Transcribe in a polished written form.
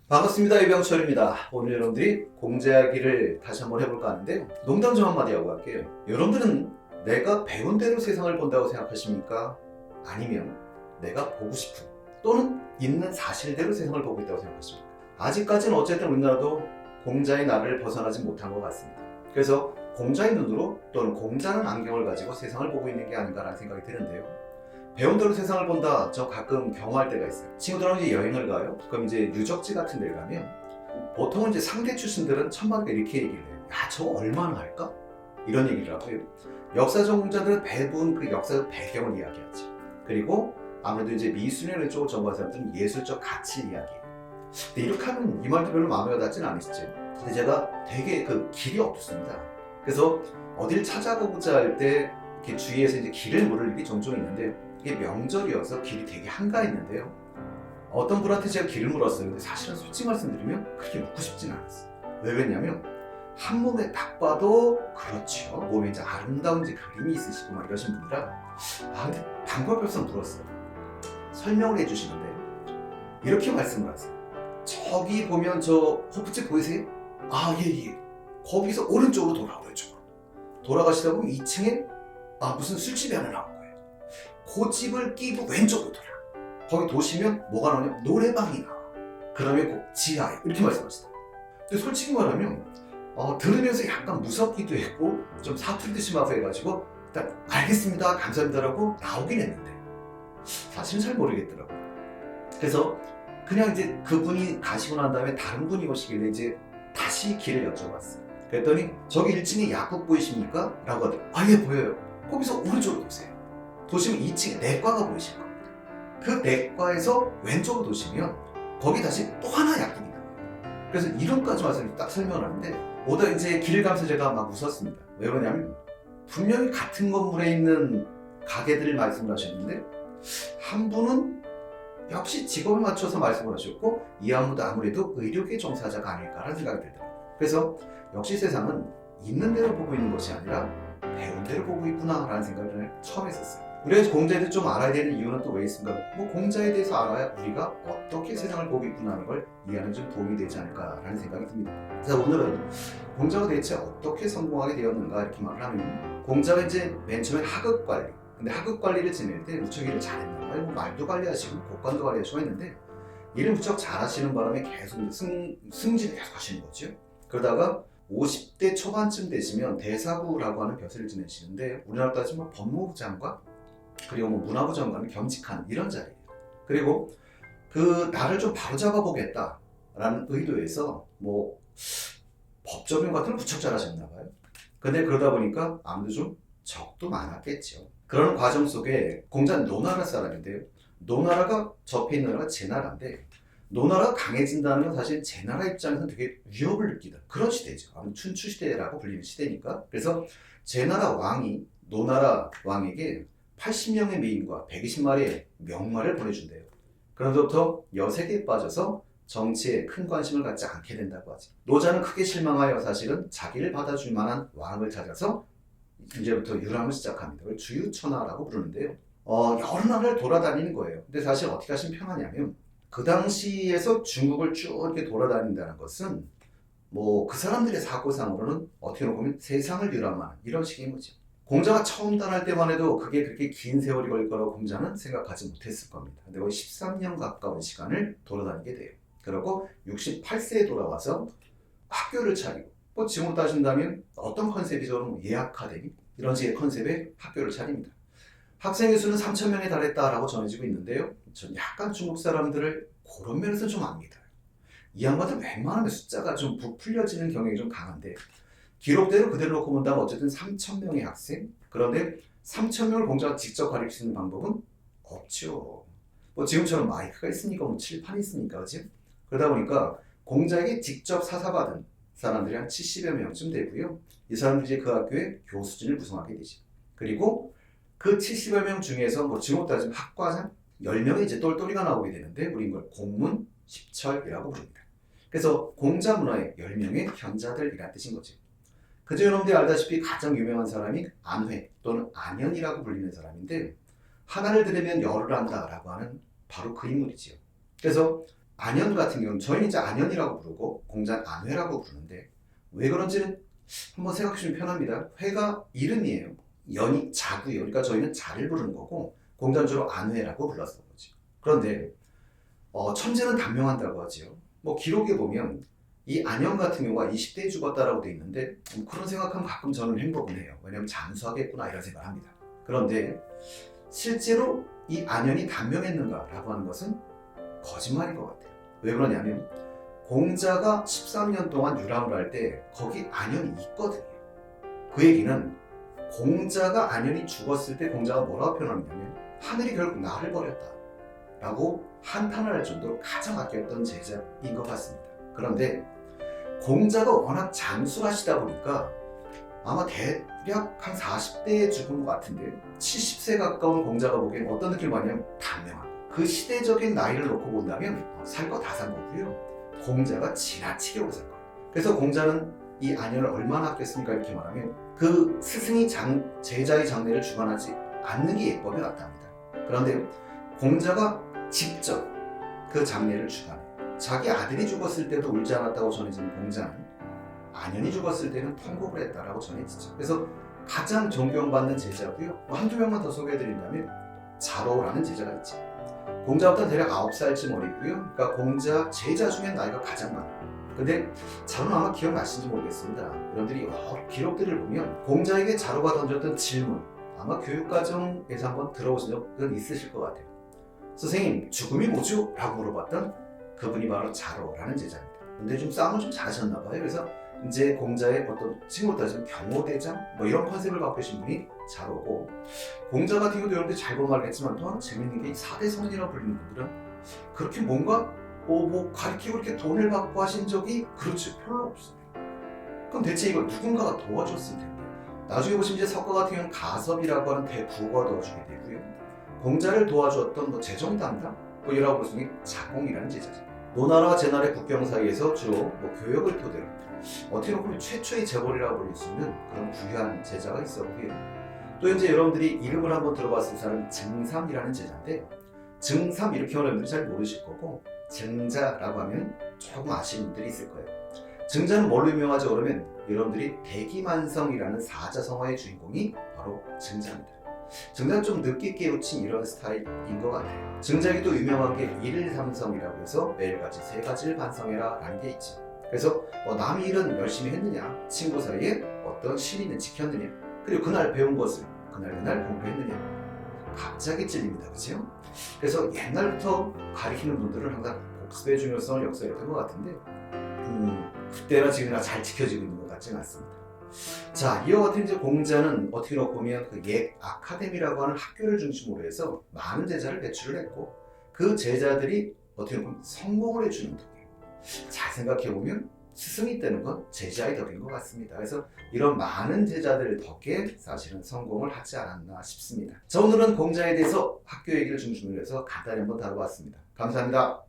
반갑습니다. 이병철입니다. 오늘 여러분들이 공자기를 다시 한번 해볼까 하는데요. 농담 좀 한마디 하고 갈게요. 여러분들은 내가 배운 대로 세상을 본다고 생각하십니까? 아니면 내가 보고 싶은 또는 있는 사실대로 세상을 보고 있다고 생각하십니까? 아직까지는 어쨌든 우리나라도 공자의 나라를 벗어나지 못한 것 같습니다. 그래서 공자의 눈으로 또는 공자는 안경을 가지고 세상을 보고 있는 게 아닌가라는 생각이 드는데요. 배운 대로 세상을 본다, 저 가끔 경험할 때가 있어요. 친구들하고 이제 여행을 가요. 그럼 이제 유적지 같은 데 가면 보통은 이제 상대 출신들은 천만에 이렇게 얘기를 해요. 야, 저거 얼마나 할까? 이런 얘기를 하고요. 역사 전공자들은 대부분 그 역사 배경을 이야기하지. 그리고 아무래도 이제 미술이나 쪽을 전공한 사람들은 예술적 가치를 이야기해요. 근데 이렇게 하면 이 말도 별로 마음에 와닿지는 않으시죠? 근데 제가 되게 그 길이 없습니다. 그래서 어딜 찾아보고자 할 때 이렇게 주위에서 이제 길을 물을 일이 종종 있는데 이게 명절이어서 길이 되게 한가했는데요. 어떤 분한테 제가 길을 물었어요. 근데 사실은 솔직히 말씀드리면 그렇게 묻고 싶진 않았어요. 왜 그랬냐면 한 몸에 딱 봐도 그렇죠. 몸에 이제 아름다운 이제 그림이 있으시고 막 이러신 분이라 근데 방법이 없어서 물었어요. 설명을 해주시는데 이렇게 말씀을 하세요. 저기 보면 저 호프집 보이세요? 예. 거기서 오른쪽으로 돌아, 오른쪽으로. 돌아가시다 보면 2층에 무슨 술집이 하나 나올 거예요. 그 집을 끼고 왼쪽으로 돌아. 거기 도시면 뭐가 나오냐면 노래방이 나와. 그러면 꼭 지하에 이렇게 말씀하시다. 근데 솔직히 말하면 들으면서 약간 무섭기도 했고 좀 사투리도 심하고 해가지고 일단 알겠습니다, 감사합니다라고 나오긴 했는데 사실은 잘 모르겠더라고요. 그래서 그냥 이제 그분이 가시고 난 다음에 다른 분이 오시길래 이제 다시 길을 여쭤봤어요. 그랬더니 저기 1층에 약국 보이십니까? 라고 하더라고요. 예, 보여요. 거기서 오른쪽으로 도세요. 도시면 2층에 내과가 보이실 겁니다. 그 내과에서 왼쪽으로 도시면 거기 다시 또 하나 약국이 나와요. 그래서 이름까지 와서 딱 설명을 하는데 오다 이제 길을 가면서 제가 막 웃었습니다. 왜 그러냐면 분명히 같은 건물에 있는 가게들을 말씀을 하셨는데 한 분은 역시 직업을 맞춰서 말씀을 하셨고 이 한 분도 아무래도 의료계 종사자가 아닐까라는 생각이 들더라고요. 그래서 역시 세상은 있는 대로 보고 있는 것이 아니라 배운 대로 보고 있구나라는 생각을 처음 했었어요. 우리가 공자에 대해 좀 알아야 되는 이유는 또 왜 있습니까? 공자에 대해서 알아야 우리가 어떻게 세상을 보고 있구나 하는 걸 이해하는 좀 도움이 되지 않을까라는 생각이 듭니다. 그래서 오늘은 공자가 대체 어떻게 성공하게 되었는가 이렇게 말을 하면 공자가 이제 맨 처음에 하급 관리, 근데 하급 관리를 지낼 때 무척 일을 잘했나 봐요. 말도 관리하시고 곡관도 관리하시고 했는데 일을 무척 잘하시는 바람에 계속 승진을 계속 하시는 거죠. 그러다가 50대 초반쯤 되시면 대사부라고 하는 벼슬을 지내시는데 우리나라 따지면 법무부 장관 그리고 문화부 장관을 겸직한 이런 자리예요. 그리고 그 나를 좀 바로잡아 보겠다라는 의도에서 법 적용 같은 걸 무척 잘하셨나 봐요. 근데 그러다 보니까 아무래도 좀 적도 많았겠죠. 그런 과정 속에 공자는 노나라 사람인데요. 노나라가 접해 있는 나라가 제나라인데 노나라가 강해진다는 건 사실 제나라 입장에서는 되게 위협을 느끼던 그런 시대죠. 춘추시대라고 불리는 시대니까. 그래서 제나라 왕이 노나라 왕에게 80명의 미인과 120마리의 명마를 보내준대요. 그러면서부터 여색에 빠져서 정치에 큰 관심을 갖지 않게 된다고 하죠. 노자는 크게 실망하여 사실은 자기를 받아줄 만한 왕을 찾아서 이제부터 유람을 시작합니다. 그걸 주유천하라고 부르는데요. 여러 나라를 돌아다니는 거예요. 근데 사실 어떻게 하시면 편하냐면 그 당시에서 중국을 쭉 이렇게 돌아다닌다는 것은 그 사람들의 사고상으로는 어떻게 보면 세상을 유람하는 이런 식인 거죠. 공자가 처음 떠날 때만 해도 그게 그렇게 긴 세월이 걸릴 거라고 공자는 생각하지 못했을 겁니다. 근데 거의 13년 가까운 시간을 돌아다니게 돼요. 그리고 68세에 돌아와서 학교를 차리고 지금으로 따진다면 어떤 컨셉이죠? 예학 아카데미 이런 식의 컨셉의 학교를 차립니다. 학생의 수는 3,000명에 달했다라고 전해지고 있는데요. 전 약간 중국 사람들을 그런 면에서 좀 압니다. 이 양반들 웬만하면 숫자가 좀 부풀려지는 경향이 좀 강한데 기록대로 그대로 놓고 본다면 어쨌든 3,000명의 학생. 그런데 3,000명을 공자가 직접 가르칠 수 있는 방법은 없죠. 지금처럼 마이크가 있으니까 칠판이 있으니까 그렇지? 그러다 보니까 공자에게 직접 사사받은 사람들이 한 70여 명쯤 되고요. 이 사람들이 그 학교의 교수진을 구성하게 되죠. 그리고 그 70여 명 중에서 지금 따지면 학과장 10명의 이제 똘똘이가 나오게 되는데 우린 걸 공문, 십철이라고 부릅니다. 그래서 공자 문화의 10명의 현자들이라는 뜻인 거죠. 그저 여러분들이 알다시피 가장 유명한 사람이 안회 또는 안현이라고 불리는 사람인데, 하나를 들으면 열을 안다라고 하는 바로 그 인물이지요. 그래서 안현 같은 경우는 저희는 이제 안현이라고 부르고 공자는 안회라고 부르는데, 왜 그런지는 한번 생각해주면 편합니다. 회가 이름이에요. 연이 자고요. 그러니까 저희는 자를 부르는 거고, 공자는 주로 안회라고 불렀던 거죠. 그런데 천재는 단명한다고 하지요. 기록에 보면 이 안현 같은 경우가 20대에 죽었다라고 돼 있는데, 그런 생각하면 가끔 저는 행복은 해요. 왜냐하면 장수하겠구나 이런 생각을 합니다. 그런데 실제로 이 안현이 단명했는가라고 하는 것은 거짓말인 것 같아요. 왜 그러냐면 공자가 13년 동안 유람을 할 때 거기 안현이 있거든요. 그 얘기는 공자가 안현이 죽었을 때 공자가 뭐라고 표현하냐면 하늘이 결국 나를 버렸다 라고 한탄을 할 정도로 가장 아꼈던 제자인 것 같습니다. 그런데 공자가 워낙 장수하시다 보니까 아마 대략 한 40대에 죽은 것 같은데, 70세 가까운 공자가 보기엔 어떤 느낌을 받냐면 단명하고, 그 시대적인 나이를 놓고 본다면 살 거 다 산 거고요. 공자가 지나치게 오래 살 거예요. 그래서 공자는 이 안현을 얼마나 아꼈습니까? 이렇게 말하면 그 스승이 제자의 장례를 주관하지 않는 게 예법에 맞답니다. 그런데 공자가 직접 그 장례를 주관해요. 자기 아들이 죽었을 때도 울지 않았다고 전해지는 공자는 안현이 죽었을 때는 통곡을 했다라고 전해지죠. 그래서 가장 존경받는 제자고요. 한두 명만 더 소개해드린다면 자로라는 제자가 있죠. 공자보다 대략 9살쯤 어리고요. 그러니까 공자 제자 중에 나이가 가장 많아요. 근데 자로는 아마 기억나시는지 모르겠습니다. 여러분들이 여러 기록들을 보면 공자에게 자로가 던졌던 질문, 아마 교육과정에서 한번 들어보신 적은 있으실 것 같아요. 선생님, 죽음이 뭐죠? 라고 물어봤던 그분이 바로 자로라는 제자입니다. 근데 좀 싸움을 좀 잘하셨나 봐요. 그래서 이제 공자의 어떤 친구로 따지면 경호대장 이런 컨셉을 갖고 계신 분이 자로고, 공자 같은 경우도 여러분들 잘 본 말겠지만 또 하나 재밌는 게 4대 성인이라고 불리는 분들은 그렇게 뭔가 가르치고 이렇게 돈을 받고 하신 적이 그렇죠 별로 없어요. 그럼 대체 이걸 누군가가 도와줬을 텐데, 나중에 보시면 이제 석가 같은 경우는 가섭이라고 하는 대부가 도와주게 되고요. 공자를 도와주었던 재정 담당 이라고 볼 수 있는 자공이라는 제자죠. 노나라와 제나라의 국경 사이에서 주로 교역을 토대로 어떻게 보면 최초의 재벌이라고 불릴 수 있는 그런 부유한 제자가 있었고요. 또 이제 여러분들이 이름을 한번 들어봤을 사람은 증삼이라는 제자인데, 증삼 이렇게 하면 여러분들이 잘 모르실 거고, 증자라고 하면 조금 아시는 분들이 있을 거예요. 증자는 뭘로 유명하죠? 그러면 여러분들이 대기만성이라는 사자성어의 주인공이 바로 증자입니다. 증자는 좀 늦게 깨우친 이런 스타일인 것 같아요. 증자에게 또 유명한 게 일삼성이라고 해서 매일같이 세 가지를 반성해라 라는 게 있죠. 그래서 남이 일은 열심히 했느냐, 친구 사이에 어떤 신의는 지켰느냐, 그리고 그날 배운 것을 그날 공부했느냐, 갑자기 찔립니다. 그죠? 그래서 옛날부터 가르치는 분들은 항상 복습의 중요성을 역설했던 것 같은데, 그때나 지금이나 잘 지켜지고 있는 것 같지는 않습니다. 자, 이와 같은 이제 공자는 어떻게 놓고 보면 그 옛 아카데미라고 하는 학교를 중심으로 해서 많은 제자를 배출을 했고, 그 제자들이 어떻게 보면 성공을 해주는 덕이에요. 잘 생각해보면 스승이 되는 건 제자의 덕인 것 같습니다. 그래서 이런 많은 제자들 덕에 사실은 성공을 하지 않았나 싶습니다. 자, 오늘은 공자에 대해서 학교 얘기를 중심으로 해서 간단히 한번 다뤄봤습니다. 감사합니다.